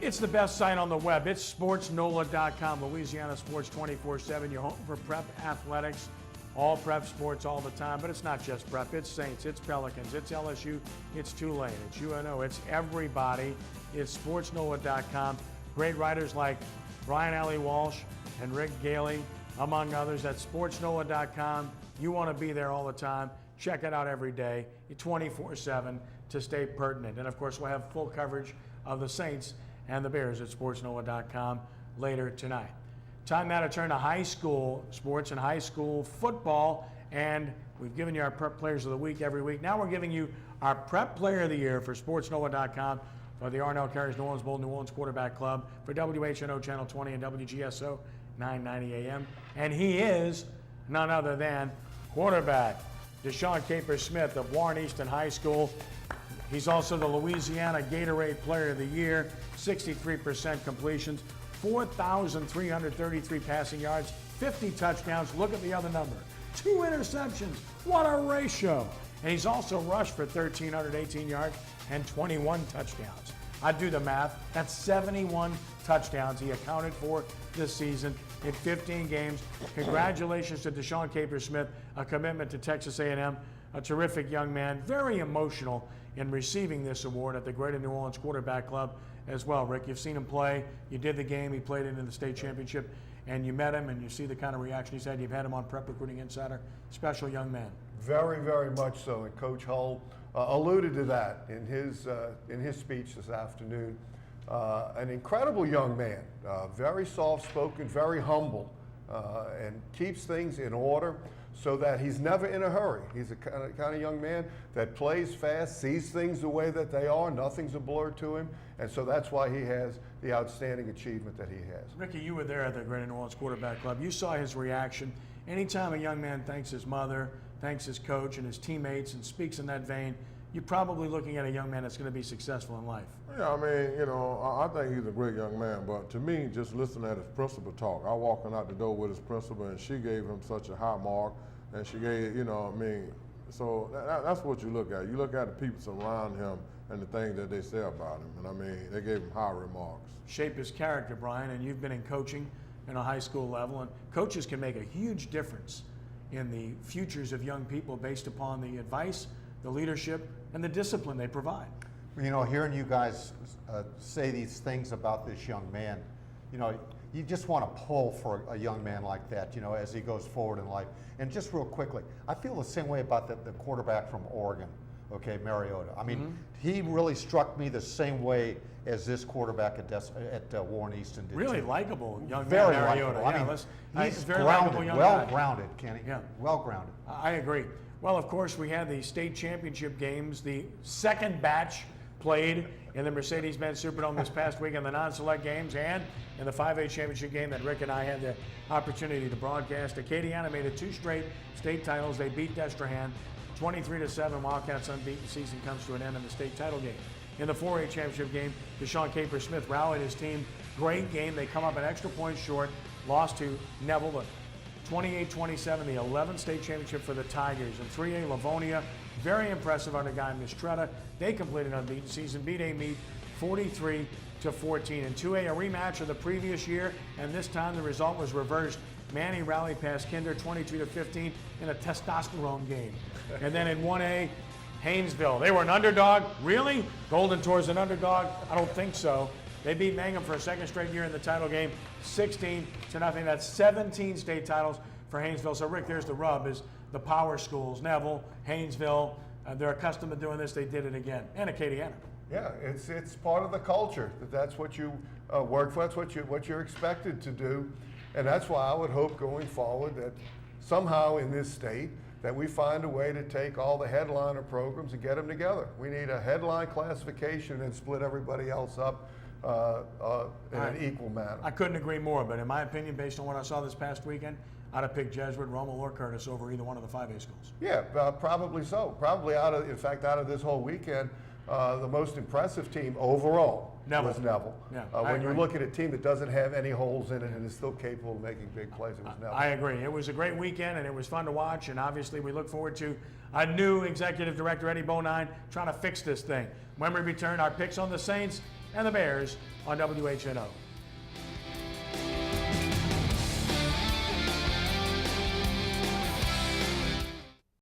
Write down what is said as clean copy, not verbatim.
It's the best site on the web. It's sportsNOLA.com, Louisiana Sports 24/7. Your home for prep athletics, all prep sports all the time. But it's not just prep. It's Saints, it's Pelicans, it's LSU, it's Tulane, it's UNO, it's everybody. It's sportsNOLA.com. Great writers like Brian Alley Walsh and Rick Gailey, among others. That's sportsNOLA.com. You want to be there all the time. Check it out every day, 24/7, to stay pertinent. And of course, we'll have full coverage of the Saints and the Bears at sportsNOLA.com later tonight. Time now to turn to high school sports and high school football. And we've given you our prep players of the week every week. Now we're giving you our prep player of the year for sportsNOLA.com for the Arnell Carriers New Orleans Bowl New Orleans Quarterback Club for WHNO Channel 20 and WGSO 990 AM. And he is none other than quarterback Deshaun Capers-Smith of Warren Easton High School. He's also the Louisiana Gatorade Player of the Year, 63% completions, 4,333 passing yards, 50 touchdowns. Look at the other number, 2 interceptions. What a ratio. And he's also rushed for 1,318 yards and 21 touchdowns. I do the math. That's 71 touchdowns he accounted for this season in 15 games. Congratulations to Deshaun Capers-Smith, a commitment to Texas A&M, a terrific young man, very emotional in receiving this award at the Greater New Orleans Quarterback Club as well. Rick, you've seen him play. You did the game. He played it in the state championship, and you met him, and you see the kind of reaction he's had. You've had him on Prep Recruiting Insider. Special young man. Very, very much so. And Coach Hull alluded to that in his speech this afternoon. An incredible young man, very soft-spoken, very humble, and keeps things in order so that he's never in a hurry. He's a kind of young man that plays fast, sees things the way that they are. Nothing's a blur to him, and so that's why he has the outstanding achievement that he has. Ricky, you were there at the Greater New Orleans Quarterback Club. You saw his reaction. Anytime a young man thanks his mother, thanks his coach and his teammates, and speaks in that vein, you're probably looking at a young man that's going to be successful in life. Yeah, I mean, you know, I think he's a great young man, but to me, just listening at his principal talk, I walking out the door with his principal, and she gave him such a high mark, and she gave, you know, I mean, so that's what you look at. You look at the people surrounding him and the things that they say about him, and I mean, they gave him high remarks. Shape his character, Brian, and you've been in coaching in a high school level, and coaches can make a huge difference in the futures of young people based upon the advice, the leadership, and the discipline they provide. You know, hearing you guys say these things about this young man, you know, you just want to pull for a young man like that, you know, as he goes forward in life. And just real quickly, I feel the same way about the quarterback from Oregon, okay, Mariota. I mean, he really struck me the same way as this quarterback at Warren Easton did. Really likable young man, very Mariota. Likable. Yeah, I mean, he's very grounded, well-grounded, Kenny. Yeah. Well-grounded. I agree. Well, of course, we had the state championship games. The second batch played in the Mercedes-Benz Superdome this past week in the non-select games and in the 5A championship game that Rick and I had the opportunity to broadcast. Acadiana made it 2 straight state titles. They beat Destrehan 23-7. Wildcats' unbeaten season comes to an end in the state title game. In the 4A championship game, Deshaun Capers-Smith rallied his team. Great game. They come up an extra point short, lost to Neville, 28-27, the 11th state championship for the Tigers. In 3A, Livonia, very impressive under guy Mistretta. They completed an unbeaten season, beat Amite 43-14. In 2A, a rematch of the previous year, and this time the result was reversed. Manny rallied past Kinder 22-15 in a testosterone game. And then in 1A, Haynesville, they were an underdog. Really? Golden Tour's an underdog? I don't think so. They beat Mangum for a second straight year in the title game, 16-0. That's 17 state titles for Haynesville. So, Rick, there's the rub, is the power schools, Neville, Haynesville, they're accustomed to doing this. They did it again. And Acadiana. Yeah, it's part of the culture. That's what you work for. That's what you're expected to do. And that's why I would hope going forward that somehow in this state that we find a way to take all the headliner programs and get them together. We need a headline classification and split everybody else up in an equal manner. I couldn't agree more, but in my opinion, based on what I saw this past weekend, I'd have picked Jesuit, Rommel, or Curtis over either one of the 5A schools. Yeah, probably so. Probably out of this whole weekend, the most impressive team overall was Neville. Yeah, when you look at a team that doesn't have any holes in it and is still capable of making big plays, it was Neville. I agree. It was a great weekend, and it was fun to watch, and obviously we look forward to a new executive director, Eddie Bonine, trying to fix this thing. When we return, our picks on the Saints and the Bears on WHNO.